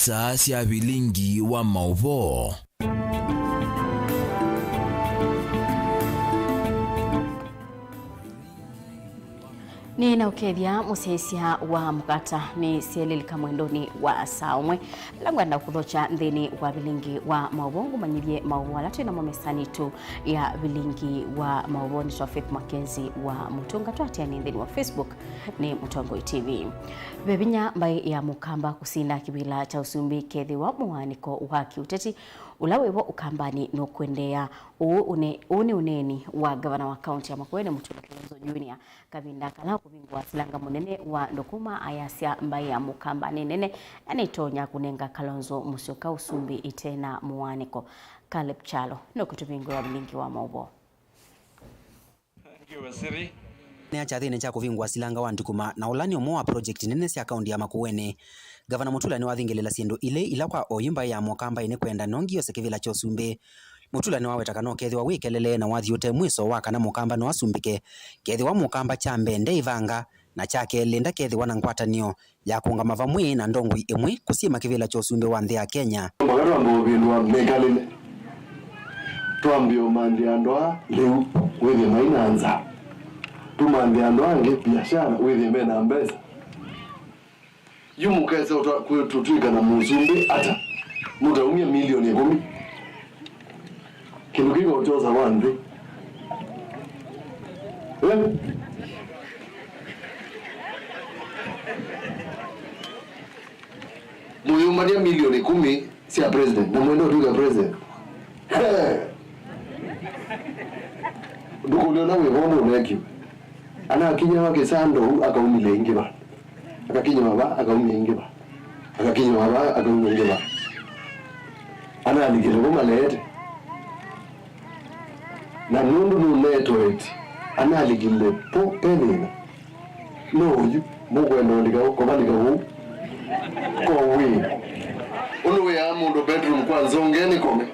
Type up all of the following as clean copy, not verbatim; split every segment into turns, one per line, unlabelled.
saa cia Vilingi wa Mauvoo.
Ni na ukethia musesia wa mukata ni sielili kamwendoni wa saumwe langwa na kuthocha nthini wa Vilingi wa Mauvoo manyivye Mauvoo alatu na momesani tu ya Vilingi wa Mauvoo ni Faith MAKENZI wa Mutunga tuatia ni nthini wa Facebook ni Mutongoi TV. Bebinya mbai ya mukamba kusina kibila cha usumbi kethi wa muwaniko wa kiuteti ulawewo ukambani no kwendea uneni wa gavana wa kaunti ya Makueni Mutula Junior kavinda kala kubingwa silanga munene wa ndokuma ayasia mbai ya mukambani nene anitonya kunenga Kalonzo Musyoka usumbi itena muwaniko Caleb Chalo no kutubingwa ya Vilingi wa Mauvoo.
Thank you Wasiri.
Nea chathine cha kuvingwa silanga wa ndukuma na ulani omoa project nene sia kaunti ya Makueni. Gavana Mutula ni wathingelela siendo ile ila kwa oyumba ya mukamba ine kwenda nongio sekivila cho sumbe. Mutula ni wawetaka no kethi wa wikelele na wathiote mwiso waka na mukamba no asumbike. Kethi wa mukamba cha mbende ivanga na chake lenda kethi wana ngwatanio ya kuunga mavamwi na ndongwi imwe kusima kivila cho sumbe wa nthi ya Kenya.
Mbagara mbobinwa mekalele. Tuambio mandi andoa leu wewe mainanza. Tumandi andoa nge biashara wewe mena mbeza. Yumukeza kututwiga na muzumbi hata mutaumia milioni 10. Kinukiga utoza wandi. Muyumadia milioni 10 si ya president na mwendo tuga president. Ndugu leona wewe uneki. Ana akinya wake sando akaumile ingiba. Akakinya baba akaumile ingiba. Akakinya baba akaumile ingiba. Ana aligile ngoma lete. Na nundu nuneto eti ana aligile po penina. No yu mugwendo ndiga ko balika hu. Ko wi. Uno ya mundo bedroom kwanza ongeni kome.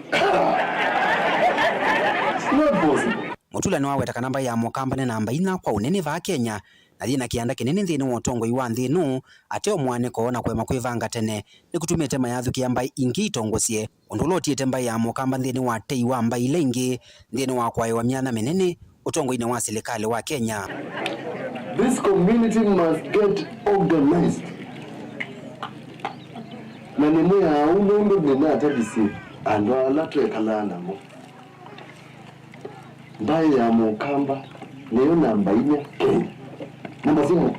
Not possible.
Mutula ni wawetaka namba ya mukamba ne namba ina kwa unene va Kenya na thina kianda kinene nthini wotongo iwa nthinu ateo mwaniko na kwema kwivanga tene ni kutumite mayathu kiamba ingi itongosie undulotiete mbai ya mukamba nthini wa tei wa mbai lengi nthini wa kwaiwa miana menene utongo ine wa serikali wa Kenya.
This community must get organized. Na nini ya unundu nina atabisi andwa alatu ekalana mo. Mbai ya mukamba niyo namba inya Kenya. Namba simu.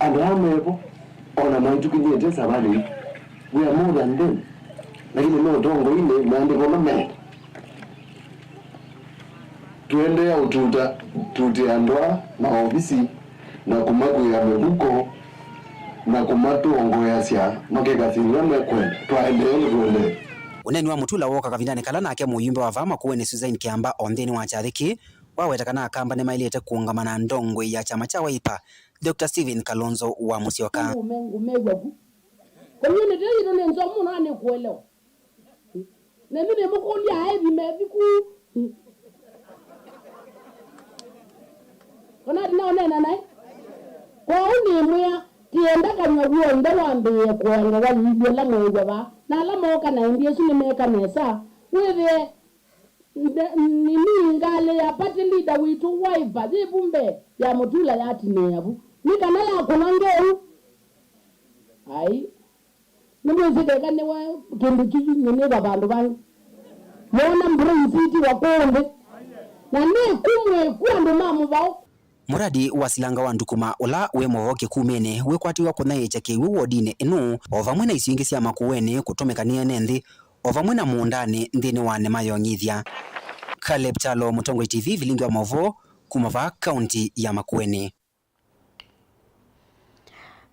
And hamebo ona maitu kinyete sabali. We are more than them. Lakini no tongo ile maandiko mame. Tuende ya ututa tuti andwa na ofisi na kumagu ya mebuko na kumatu ongo ya sia makeka sinwa mekwe tuende.
Uneni wa Mutula woka kavindane kala nake muyumbe wa vama kuwe ni Suzanne Kiamba onthini wa chathiki wawetaka na kamba ne mailete kuungamana ndongwe ya chama cha Wiper Dr. Steven Kalonzo wa Musyoka.
Umegwagu community ino nenzo muna ne kuelewa nenu ne mukundi aebi mebiku ona dinaona nai kwa uni mwa tienda kanya guonde wambiye kuanga walibyo la mwewa ba na la moka na ndiye sune meka nesa wewe nini ngale ya party leader witu Wiper zibumbe ya Mutula yati nebu nikana ya kunongeu ai nimwezeka kane wa kindu kiji nyene babandu bangu mona mbriziti wa konde na ne kumwe kwandu mamu bao.
Muradi wa silanga wa ndukuma ula we mohoke kumene we kwatiwa kunaicha kiwi wodine inu ovamwe na isingi sia Makueni kutomekania nenthi ovamwe na muundani nthini wa nema yongithia. Caleb Chalo, Mutongoi TV, Vilingi wa Mauvoo, kumava kaunti ya Makueni.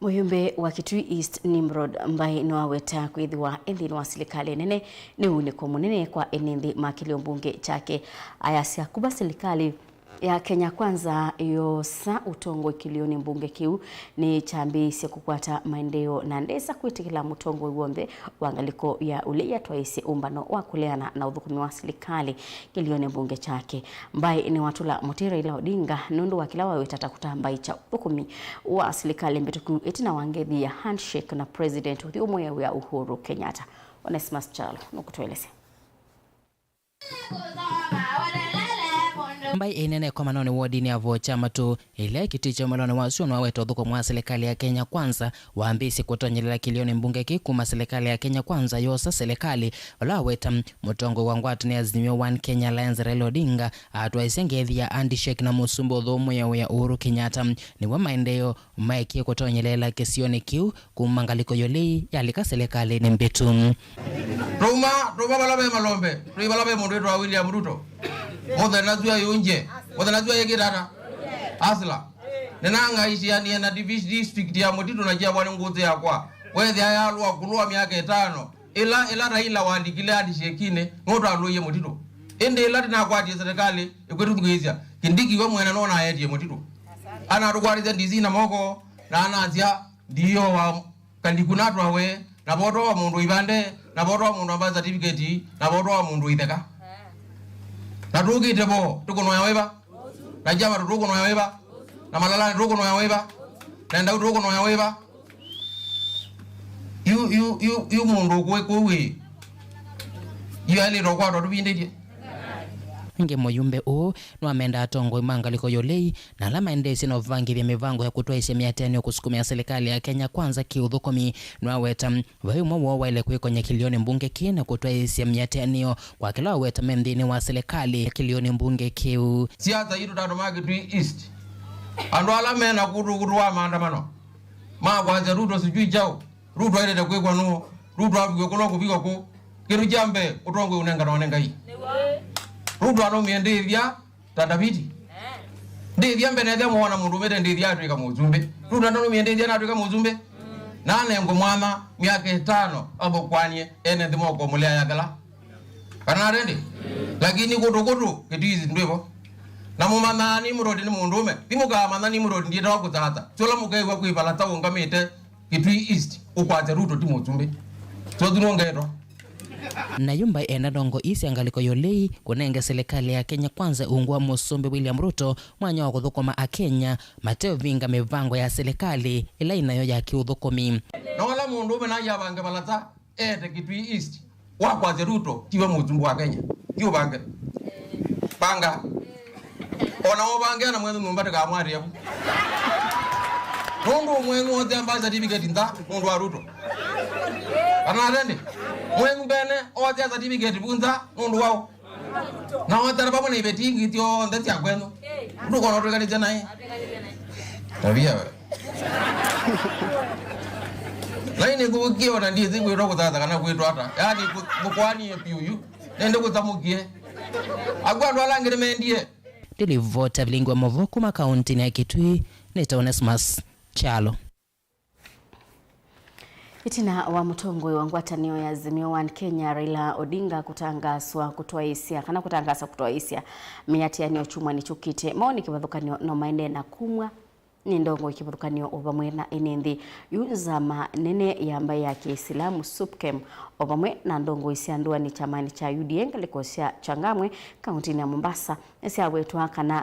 Muyumbe wa Kitui East Nimrod mbai no aweta kwithiwa enthini wa serikali nene ni uniko munene kwa enenthi makilio mbunge chake ayasia kuba serikali ya Kenya Kwanza yosa utongo ikilioni mbunge kiu ni chambisi kukwata maendeleo na ndesa kuitikila mutongo iwombe wangaliko ya uleya twaisi umbano wa kuleana na udhukumi wa serikali kilioni mbunge chake mbaye ni watula Mutira ila Odinga nundu wakilawa wetata kutambai cha udhukumi wa serikali mbetuku itina wangethi ya handshake na president uthi umoya ya Uhuru Kenyatta. Onesmus Chalo nukutueleze
mbai inene kwa manone wodini ya vocha matu ile kiticho malone wasio na weto dhuko mwa serikali ya Kenya Kwanza waambisi kutonyelela kilioni mbunge kikuma serikali ya Kenya Kwanza yosa serikali wala weta mutongo wangwatu ni Azimio 1 Kenya Alliance Raila Odinga atwa isengethi ya handshake na musumbo dhomo ya Uhuru Kenyatta ni wa maendeleo maiki kutonyelela kesioni kiu kumangaliko yolei yalika serikali ni mbitu
Roma balabe malombe balabe mundu wa William Ruto Mother najua yunje, mother najua yegirana. Asla. Nenanga ishi yani na district ya Mutito na jia wale ngozi ya kwa. Wezi haya alua kulua miaka 5. Ila Raila waandikile hadi shekine ngoto aluye Mutito. Ende ila tina kwa tia serikali ikwetu tukuhizia. Kindiki wa mwena nona ayeti ya Mutito. Ana arukwariza ndizi na moko na anazia diyo wa kandikunatu wawe na boto wa mundu ibande na boto wa mundu ambaza certificate na boto wa mundu itheka. Na tuki tebo tuko no yaweba na jama tuko no yaweba na malala tuko no yaweba na ndau tuko no yaweba you mundu kwe you ali rokwa ndo bindije
nge moyumbe o no amenda atongo imangaliko yolei na lama endesi no vangi vya mivango ya kutoa isemia tena kusukumia serikali ya Kenya Kwanza kiudhukomi no aweta vayo wa ile kwenye kilioni mbunge kina kutoa isemia tena kwa kila weta mendini wa serikali kilioni mbunge kiu
siasa yitu tano magi tu east ando alame na kuruwa maandamano ma kwanza Ruto sijui jao Ruto ile kwa no Ruto abigwe kono kupika ko kiru jambe utongo unenga na onenga hii Ruto ano miendethia tandabiti. Ndethia mbenethia muona mundu mete ndethia atwika muzumbe. Ruto ano miendethia na atwika muzumbe. Nane ngo mwana miaka 5 abo kwanye ene thimo ko mulya yakala. Kana rendi. Lakini kutukutu kitizi ndwevo. Na mumana ni murodi ni mundume. Thimuka mana ni murodi ndiye tawa kutata. Chola mukaigwa kuibala tawo ngamite kitui east ukwaze Ruto ti muzumbe. Chodunongeto.
Na yumba enadongo isi angaliko yolei kunenge serikali ya Kenya Kwanza ungwa musumbi William Ruto mwanya wa kuthukoma a Kenya Mateo vinga mivango ya serikali ila inayo ya kiudhukomi
na wala mundu na yabange balata ete kitui east wakwaze Ruto tiwe muzumbu wa Kenya kiu bange panga ona obange na mwenu numbate ka mwari yabu mundu mwenu ote ambaza certificate nda mundu wa Ruto anarende mwengu bene ote certificate bunza mundu wao na otara pamoja na ibetingi tio ndati akweno nduko na tukali jana hii tabia laini kukiwa na ndizi kwiro kutata kana kwito hata yani mukwani piuyu nende kutamukie agwando alangire mendie
Tilivota Vilingi wa Mauvoo kuma kaunti ya Kitui nita Onesmus Chalo.
Itina wa mutongo wa ngwatanio ya Azimio 1 Kenya Raila Odinga kutangaswa kutoa hisia kana kutangasa kutoa hisia miatiani chumwa ni chukite maoni kibadhukanio no maende na kumwa ni ndongo ikibadhukanio obamwe na enendi yuzama nene yambaye ya Kiislamu SUPKEM obamwe na ndongo isiandua ni chamani cha UDA kalikosia Changamwe kaunti ya Mombasa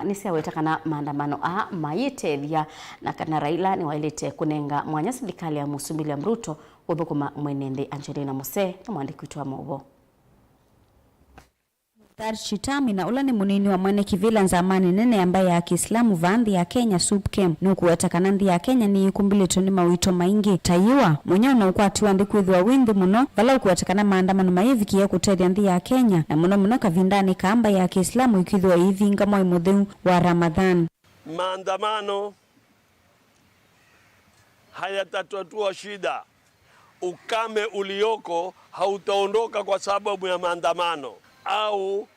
nisiaweta kana maandamano a mayitelia na kana Raila ni wailete kunenga mwanya serikali ya Musumbi ya Ruto udhukuma mwenende Angelina Mose na mwandiki wa Mauvoo
Chitami na ula ni munini wa mwene kivila nzamani nene ambaye ya Kiislamu vandhi ya Kenya SUPKEM nuku wetakanandhi ya Kenya ni ikumbili toni mawito maingi taiwa mwenye na ukwatiwa ndikuidhwa windu muno vala ukuwatakana maandamano maivi kia kutedi andhi ya Kenya na muno kavindani kaamba ya Kiislamu ikidhwa hivi ngamo imudhu wa Ramadhan.
Maandamano hayatatatua shida. Ukame ulioko hautaondoka kwa sababu ya maandamano au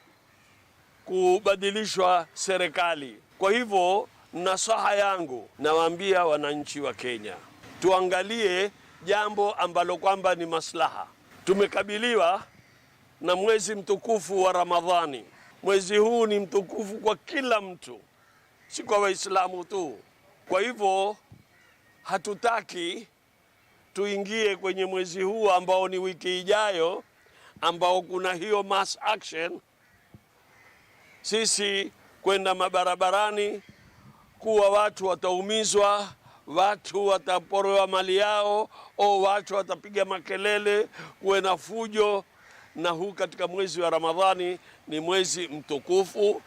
kubadilishwa serikali. Kwa hivyo nasaha yangu nawaambia wananchi wa Kenya, tuangalie jambo ambalo kwamba ni maslaha. Tumekabiliwa na mwezi mtukufu wa Ramadhani. Mwezi huu ni mtukufu kwa kila mtu. si kwa Waislamu tu. Kwa hivyo hatutaki tuingie kwenye mwezi huu ambao ni wiki ijayo, ambao kuna hiyo mass action, sisi kwenda mabarabarani kuwa watu wataumizwa, watu wataporoa mali yao, au watu watapiga makelele, kuwe na fujo. Na huu katika mwezi wa Ramadhani ni mwezi mtukufu.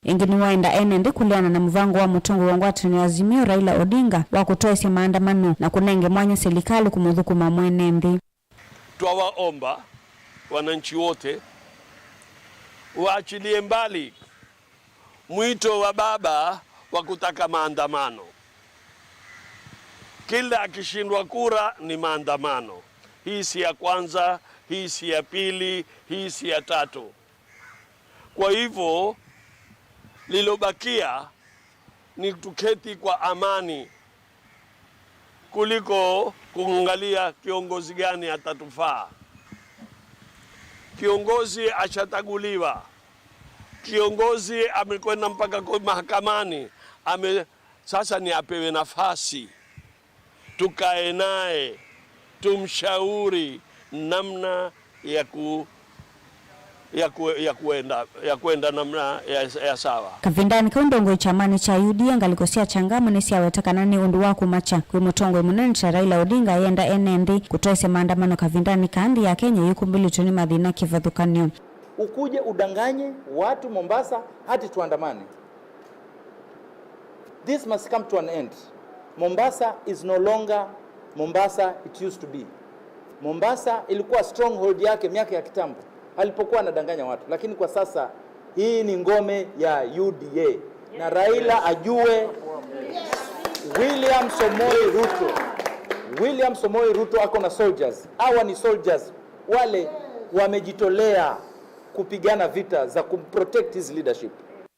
Ingini waenda enendi kuliana na mvango wa mutungu wa ngwatani wa Azimio Raila Odinga wa kutoesya maandamano na kunenge mwanya serikali kumudhukuma mwenendi.
Twawaomba wananchi wote waachilie mbali mwito wa baba wa kutaka maandamano. Kila akishindwa kura ni maandamano. Hii si ya kwanza, hii si ya pili, hii si ya tatu. Kwa hivyo lilobakia ni tuketi kwa amani kuliko kuangalia kiongozi gani atatufaa. Kiongozi ashataguliwa, kiongozi amekwenda mpaka kwa mahakamani, sasa ni apewe nafasi, tukae naye, tumshauri namna ya kuenda namna ya sawa.
Kavindani kaundongo chamani cha UDA ngalikosia changamu nesi awetakanani undu waku macha kwimutongwe munene cha Raila Odinga yenda enendi kutoese maandamano kavindani kandi ya Kenya yukumbili tuni madhina kivadhukanyo.
Ukuje udanganye watu Mombasa hati tuandamane. This must come to an end. Mombasa is no longer Mombasa it used to be. Mombasa ilikuwa stronghold yake miaka ya kitambo alipokuwa anadanganya watu, lakini kwa sasa hii ni ngome ya UDA na Raila ajue William Samoei Ruto ako na soldiers. Hawa ni soldiers wale wamejitolea kupigana vita za kumprotect his leadership.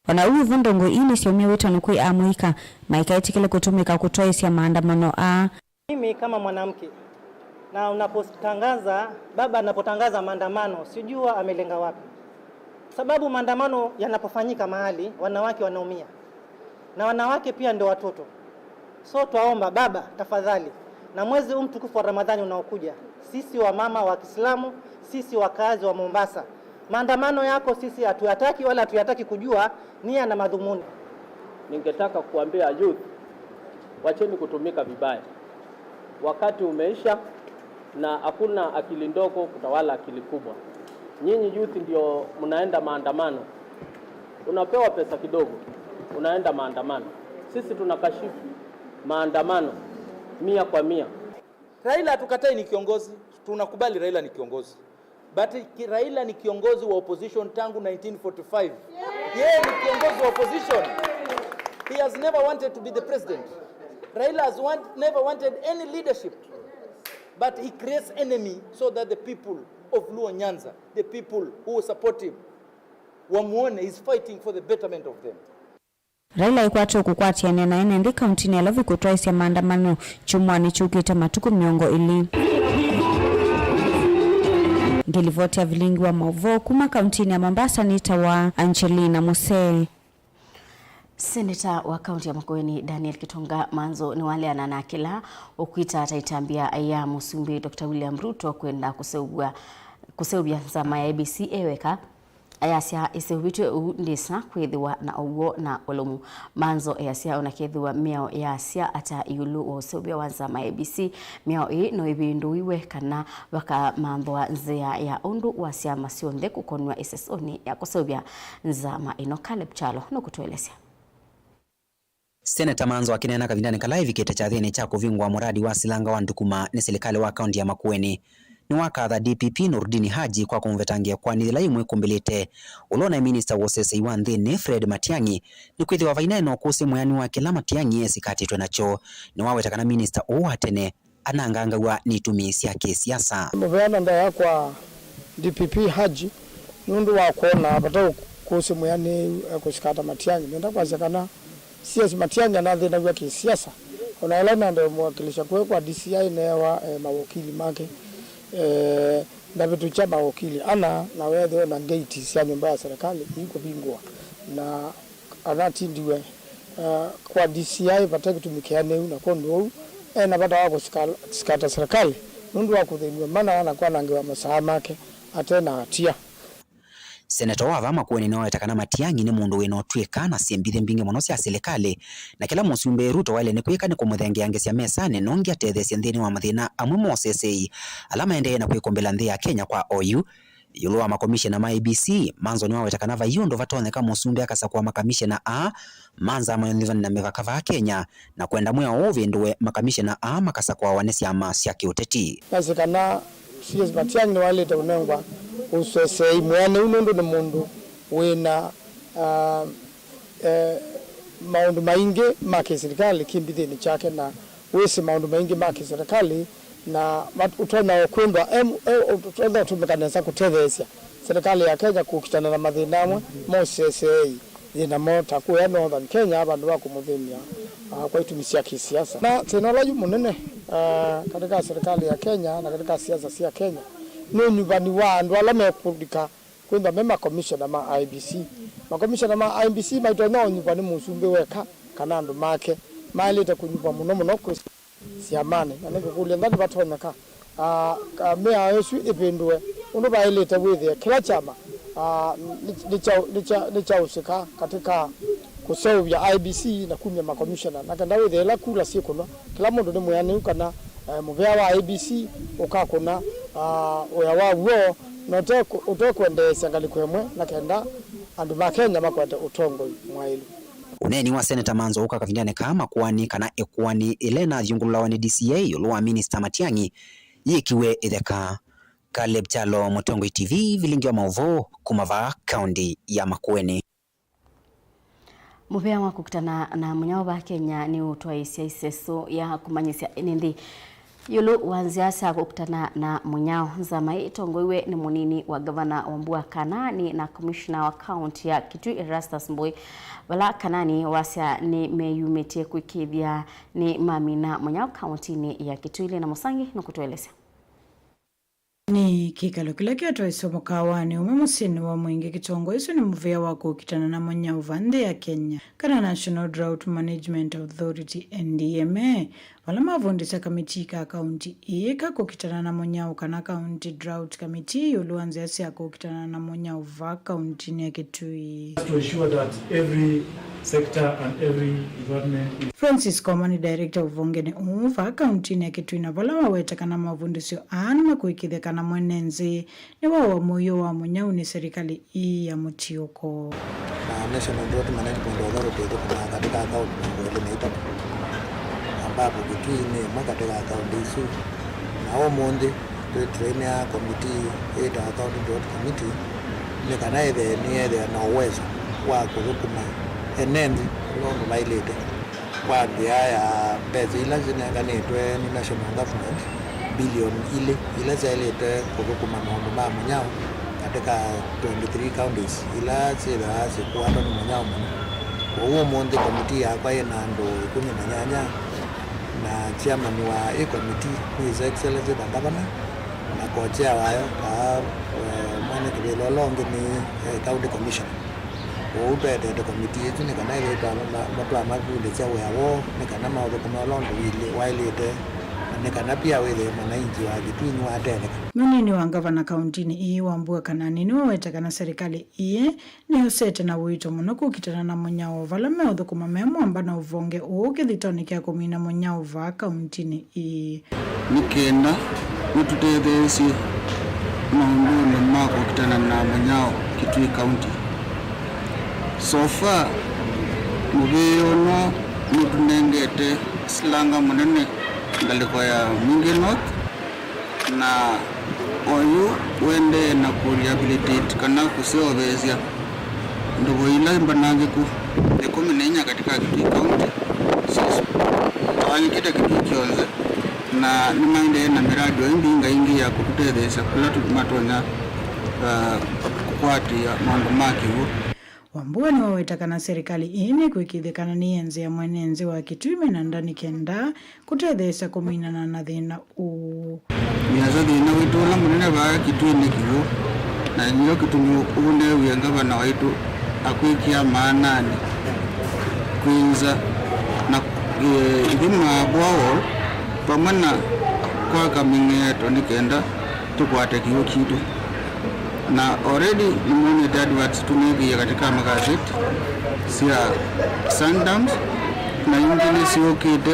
Wana uwi vundongo ini siomia wetu anukui amuika maika itikile kutumika kutoesi ya maandamano a.
Mimi kama mwanamke na unapotangaza, baba anapotangaza maandamano, sijua amelenga wapi. Sababu maandamano yanapofanyika mahali, wanawake wanaumia. Na wanawake pia ndio watoto. So tuwaomba baba, tafadhali, na mwezi mtukufu wa Ramadhani unaokuja, sisi wa mama wa Kiislamu, sisi wakazi wa Mombasa, maandamano yako sisi hatuyataki wala hatuyataki kujua nia na madhumuni.
Ningetaka kuambia youth, wacheni kutumika vibaya. Wakati umeisha na hakuna akili ndogo kutawala akili kubwa. Nyinyi youth ndio mnaenda maandamano. Unapewa pesa kidogo, unaenda maandamano. Sisi tunakashifu maandamano 100%.
Raila hatukatai ni kiongozi, tunakubali Raila ni kiongozi. But Raila ni kiongozi wa opposition tangu 1945. Yeye ni kiongozi wa opposition. He has never wanted to be the president. Raila has never wanted any leadership. But he creates enemy so that the people of Luo Nyanza, the people who support him, wamuone is fighting for the betterment of them.
Raila ikuacho kukwatia nena enendi kauntini alavi kutoesi ya maandamano chumwani chukita matuku miongo ili. Ngilivoti ya Vilingi wa Mauvoo kuma kauntini ya Mombasa nita wa Angelina Musei.
Seneta wa kaunti ya Makueni Daniel Kitonga manzo ni wale ananakila ukuita ataitambia aya musumbi Dr. William Ruto kwenda kuseubia nzama ya ABC eweka ayasia isewitwe ndisa kwithiwa na ugo na olomu manzo ayasia onakethiwa miao yasia ata yulu o seubia wa nzama ya ABC miao no ibindu iwe kana waka mambo nzia ya undu wasia masionde kukonwa SSOni ya kuseubia nzama ino Caleb Chalo no kutuelezea.
Seneta Manzo akinena kavindani kalai vikete cha thini cha kuvingwa muradi wa silanga wa ndukuma ni serikali wa kaunti ya Makueni. Ni wakatha DPP Nurdini Haji kwa kumvetangia kwa nithila imwe kumbelete. Ulona minister wosese iwa nthini Fred Matiang'i ni kwithi wa vaina ino kusi mwani wa kila Matiang'i esikatitwe nacho. Ni wawetakana minister uwatene anangangawa nitumisi ya kisiasa.
Mveana ndaya kwa DPP Haji nundu wa kuona batao kusi mwani kusikata Matiang'i. Nenda kwa zekana siasa Matiang'i anathina kwa kisiasa. Kuna elana ndio mwakilisha kwa DCI newa mawakili make na vitu cha mawakili ana na wewe na gate ya nyumba ya serikali iko bingwa na anatindiwe kwa DCI pataki tumikiane na kondo na bata wako sikata serikali nundu wako thimwe mana anakuwa nangewa masaa make atena hatia.
Senator wa Makueni no etakana Matiang'i ni mundu wino tweka na siembithe mbinge muno cia serikali na kila musumbe Ruto wale ni kwika ni kumuthengia yange cia mesane nongi atethecia nthini wa mathina amwe mosesei alama endee na kwikombela nthi ya Kenya kwa OU yulu wa makomishena ma ABC manzo ni wawetakana vayundo vatoneka musumbe akasa kwa makamishena manza amayonithani na mevaka va Kenya na kwenda mwea ovinduwe makamishena makasa kwa wanesi ama cia kiuteti.
Nasikana CS Matiang'i ni wale taunengwa usesei mwene unundu ni mundu wina maundu maingi maki serikali kimbithini chake na wisi maundu maingi maki serikali na utona kwendwa utona tumekanesa kutethesia serikali ya Kenya kukitana na mathina amwe mosesei ina mota kwa Northern Kenya abandu wa kumuthimia kwa itumisia kisiasa na teknolojia munene katika serikali ya Kenya na katika siasa cia Kenya no nyumbani wa andu ala mekundika kwenda mema commissioner ma IBC makomishona ma IBC maito no nyumbani musumbe weka kana andu make maleta kunyumba muno siamane na kukulia ndani batoneka mea yesu ipindwe uno baileta withe kila chama licha usika katika kusovya IBC na kumya makomishona na kanda withe la kula siku no kila mundu ni muyani ukana muvea wa IBC ukakuna oya wawo noteko utokwendesa ngalikwemwe na kenda andu makenya makwata utongo mwailu.
Uneni wa Senator Manzo uka kavindane kama kuani kana ekuani Elena yungulula ni DCA yuluwa Minister Matiang'i yikiwe itheka. Caleb Chalo, Mutongo TV, Vilingi wa Mauvoo, Kumava, County ya Makueni.
Muvea wa kukutana na munyao wa Kenya ni utoa iseso ya kumanyisia nindi yulu wanziasa kukutana na munyao Zamai Tongoiwe ni munini wa gavana Wambua Kanani na commissioner wa county ya Kitui Erastus Mbui wala Kanani wasia ni meyumete kuikithia ni mamina munyao county ni ya Kitui na Musangi na kutueleza
ni kikalo kila kiato isomo kawani umemusini wa mwingi kitongo iso ni muvea wako kitana na manya uvande ya Kenya kana National Drought Management Authority NDMA wala mavundisa kamiti ka kaunti ika kukitana na manya ukana County Drought Committee yuluanzi yasi ya kukitana na manya uva kaunti ni ya Kitui
to ensure that every sector and every department
Francis Komani director uvongene uva kaunti ni ya Kitui na wala waweta kana mavundisio na kuikitheka na mwenenzi ni wa moyo wa munyau ni serikali ya Mutioko
National Drought Management Authority kuna katika account ile inaitwa ambapo Kitui ni katika account hizo na omonde trainer committee eta account drought committee ni kana ile na uwezo wa kuzukuma enenzi londo mailete kwa dia ya pesa ila zinaganitwe ni national government bilioni ile zailete kuzukuma maondo ma munyao katika 23 counties ila zira zikuwa ndo munyao mwana kwa huo monde committee hapa ina ndo 18 na chairman wa hii committee His Excellency the Governor na kocha wayo ka mwana kibilolonge ni county commissioner utoete the committee yetu ni kana ile matu amavule cha wewo ni kana maodo kuma londo wile wailete ni kana pia wile mwananchi wa Kitui ni watele
munini wa gavana kaunti ni Wambua Kanani ni waweta kana serikali ni usete na wito muno kukitana na munyao vala meodho kuma memo ambana uvonge ukithitonikia kumina munyao va kaunti ni
nikenda nitutetheesi maunduni mako kitana na munyao Kitui County so far muviono nitunengete silanga munene ngaliko ya Mingi North na oyu wende na kurehabilitate kana kuseovezia ndogo ila mbanange ku nekominenya katika Kitui County sisi tawani kita Kitui kionze na nimaende na miradi wa ingi ya kututetheesa kula matonya kukwati ya mambo maki hu
Wambua ni waweta kana serikali ini kuikithekana ni enzi ya mwenenzi wa Kitui na ndani kenda kutetheesa kumina na thina
Miaza thina witu wala munene wa Kitui ni kiyo na nyo kitumi uune wiengava na waitu akuikia maanani kwenza na idima bwao pamana kwa kamingeto nikenda tukwate kiyo kitu na already nimeona adverts tumeingia katika magazeti sia Sundowns na ingine sio kite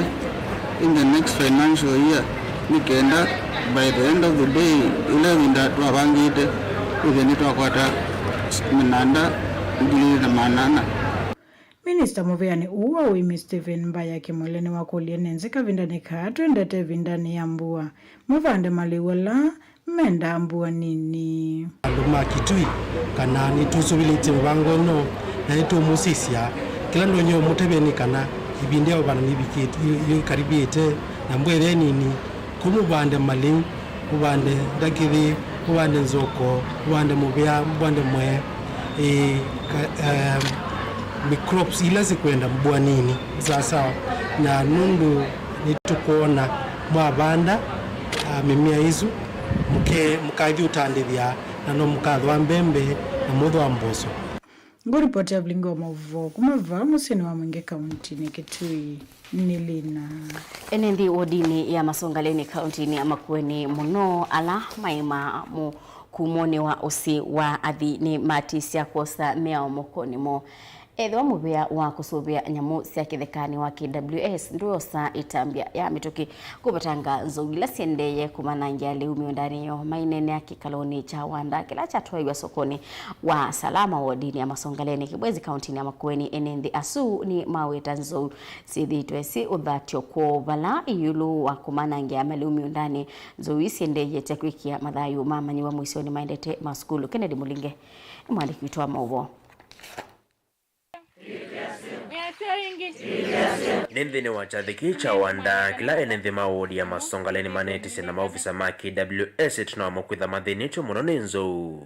in the next financial year nikenda by the end of the day ile winda twabangite ile nitwakwata minanda ngili na manana.
Minister Muveani uwa wimi Stephen Mbaya kimweleni wakulie nenzika vindani katu ndete vindani ya mbua. Muvande maliwala menda mbua nini.
Luma kitui kana nitusubiliti mbangono na nitu musisia kila ndonyo mutebeni kana ibinde obana nibikiti karibiete na mbwele nini kumubande mali ubande ndakiri ubande nzoko ubande mubia ubande mwe microbes ila zikwenda mbwanini sasa na nundu nitukuona mwabanda mimia izu mukathi utandithia na no mukathwa mbembe na muthwa mboso.
Nguripoti ya Vilingi wa Mauvoo kumava musini wa Mwingi kaunti ni Kitui nilina.
Enendi wodini ya Masongaleni kaunti ni Makueni muno ala maima mu kumone wa osi wa athi ni matisia kosa mea mokoni mo. Edwa mubea wa kusubia nyamu sia kithekani wa KWS ndio sa itambia ya mitoki kubatanga nzogila siendeye kumananja leo miondani yo mainene ya kikaloni cha wanda kila chatwa sokoni wa salama wodini ya Masongaleni Kibwezi kaunti ya Makueni enendi asu ni maweta nzo sidhitwesi udhatyo kwa vala iyulu wa kumananja ya leo miondani nzo isiendeye tekwikia madhayu mama nyiwa mwisioni maendete maskulu. Kennedy Mulinge mwandiki witoa Mauvoo.
Nendhini wachathiki cha wanda kila enenthi maudi ya Masongaleni manetisi na maofisa ma KWS tunawamukwitha mathinicho muno ninzo.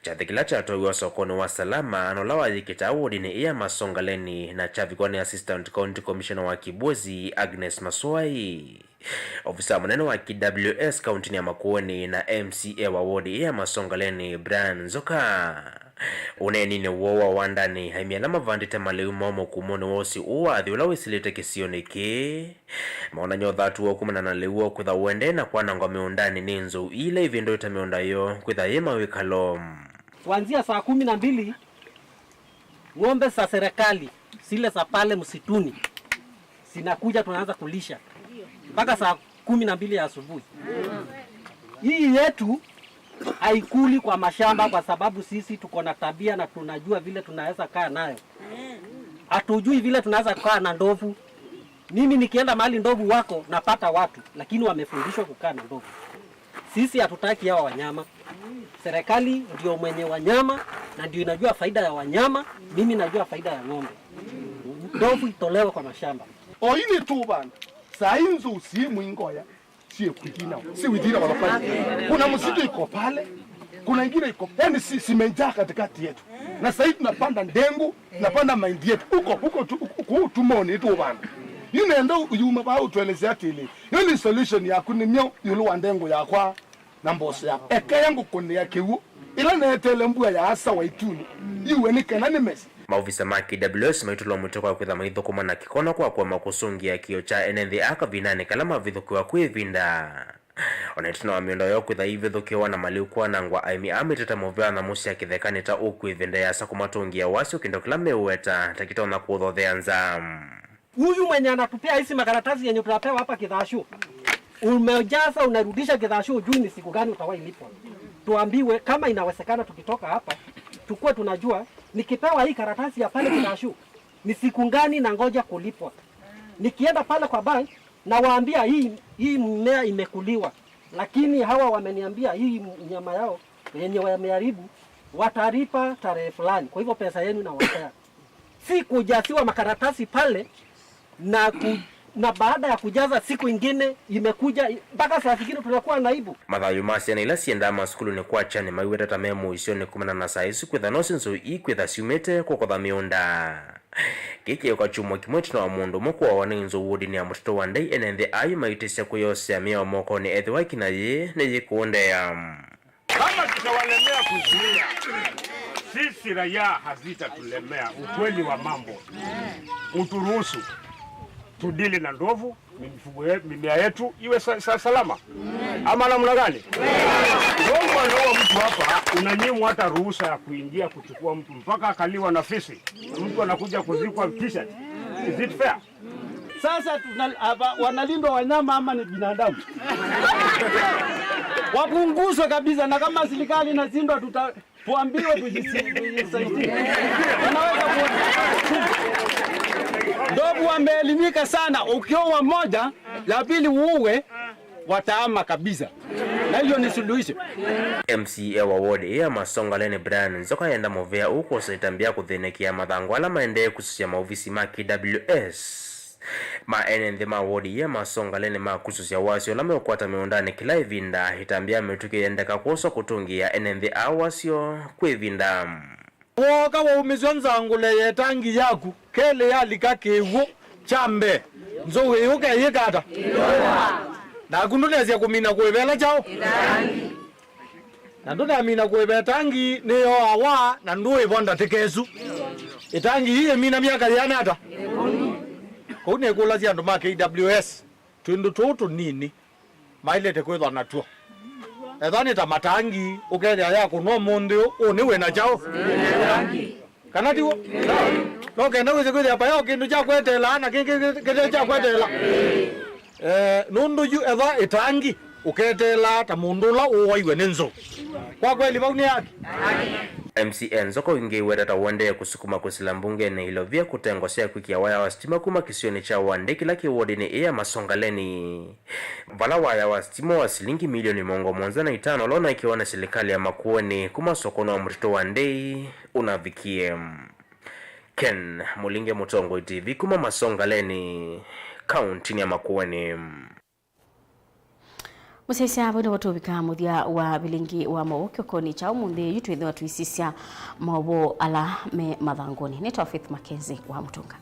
Chathikila chatoiwa sokoni wa salama anolawa yikita wodini iya Masongaleni na chavikwa ni Assistant County Commissioner wa Kibwezi Agnes Maswai. Ofisa mnene wa KWS kaunti ya Makueni na MCA wa wodi iya Masongaleni Brian Zoka. Uneni ni wowa wandani haimiana mavandite maleu momo kumone wosi uwa thiula wisilite kisioniki maona nyothatu wa kumana na leuwa kwitha uende na kwa nangwa miundani ninzo ile ivindo ita miunda yo kwitha yema wikalo.
Kuanzia saa 12 ng'ombe za serikali zile za pale msituni sinakuja tunaanza kulisha mpaka saa 12 ya asubuhi. Hii yetu haikuli kwa mashamba kwa sababu sisi tuko na tabia na tunajua vile tunaweza kaa nayo. Hatujui vile tunaweza kaa na ndovu. Mimi nikienda mahali ndovu wako napata watu lakini wamefundishwa kukaa na ndovu. Sisi hatutaki hao wanyama. Serikali ndio mwenye wanyama na ndio inajua faida ya wanyama, mimi najua faida ya ng'ombe. Ndovu itolewe kwa mashamba.
Oini tu bana. Sainzu si mwingoya. Si kutina. Si widina wanafanya. Kuna msitu iko pale. Kuna ingine iko. Yaani simejaa katikati yetu. Na sasa tunapanda ndengu, tunapanda mahindi yetu. Huko tumoni tu bana. Yinaenda uyuma ba utuelezea tili. Hiyo ni solution ya kunimyo yulu wandengu ya kwa na mboso ya. Eke yangu kuni ya kiwu. Ila netele mbua ya asa wa ituni. Iwe ni kenani mesi.
Maofisa ma KWS maitulo mwitoka kwitha maithukuma na kikona kwa makusungi ya kio cha enenthi aka vinane kalama vithukiwa kwivinda. Onetuna wa miondo yo kwitha ivithukiwa na maliu kwa nangwa aimi amiteta movea na musi ya kithekani ta ukwivinda ya sakumatungi ya wasi ukindo kila meuweta takitona kuthothea nzamu.
Huyu mwenye anatupea hizi makaratasi yenye tunapewa hapa Kidhashu. Umejaza unarudisha Kidhashu ujui ni siku gani utawai lipwa. Tuambiwe kama inawezekana tukitoka hapa tukue tunajua nikipewa hii karatasi ya pale Kidhashu ni siku gani na ngoja kulipwa. Nikienda pale kwa bank na waambia hii mmea imekuliwa. Lakini hawa wameniambia hii nyama yao yenye wameharibu watalipa tarehe fulani. Kwa hivyo pesa yenu na wapea. Si kujasiwa makaratasi pale na baada ya kujaza siku ingine imekuja mpaka saa zingine tunakuwa naibu.
Mathayu masiana ila sienda maskulu ni kwa chani maiweta tamemu isioni kumana na saisu kwitha nosinso ikwitha siumete kukotha miunda. Kiki kwa chumo kimwetu na wamundu moko wa waninzo wodini ya mtoto wa ndai enenthi ayu maitisia kuyosea miao moko ni ethi waiki na ye kuonde ya.
Kama tutawalemea kuzuia,
sisi raia hazitatulemea. Ukweli wa mambo uturuhusu tudili na ndovu, mimea yetu iwe salama. Ama namna gani? Ndovu anaua mtu hapa, unanyimwa hata ruhusa ya kuingia kuchukua mtu mpaka akaliwa na fisi. Mtu anakuja kuzikwa t-shirt. Is it fair?
Sasa wanalindwa wanyama ama ni binadamu? Wapunguzwe kabisa, na kama serikali inashindwa tuambiwe tujisaidie. Wanaweza ndovu wameelimika sana, ukioa moja la pili uwe wataama kabisa, na hiyo ni suluhisho.
MCA wa ward ya Masongaleni Brian Nzoka yenda movea huko sitambia kuthenekia mathango ala maende kususia maofisi ma KWS maenende ma ward ya Masongaleni ma kususia wasio la meokwata meondani kila ivinda hitambia metuke yendeka koso kutungia enende awasio kwevinda
woka wa umizonza ngule yetangi yaku kele yalikake chambe nzowe yoka yekata na kunulezia kumina kuwebela chao na ndona mina kuwebela tangi niyo awa na nduwe bonda tekesu itangi hiye mina miaka yanata kune kula sia ndo ma KWS tundu tutu nini mailete kwethwa natuo ethani ta matangi ukenya yako no mundu uniwe na chao kana tiwo no kenda wese kwethia pa yo kindu cha kwetela na kete cha kwetela nundu yu etha itangi uketela ta mundula uwaiwe nenzo kwa kweli bauni yake
MCN Nzoko ingiwe data wande kusukuma kusila mbunge na hilo vya kutengosea kuikia waya wa stima kuma kisioni cha wande kila kiwodi ni iya Masongaleni. Vala waya wa stima wa silingi milioni mongo mwanzana 5 lona ikiwa na serikali ya Makueni kuma sokono wa mrito wande unavikie. Ken Mulinge Mutongo TV kuma Masongaleni kaunti ya Makueni.
Musesi abo ndo watubika muthia wa Vilingi wa Mauvoo koni cha umundi yitwithe watuisisia Mauvoo ala me mathangoni. Nitwa Faith MAKENZI wa Mutunga.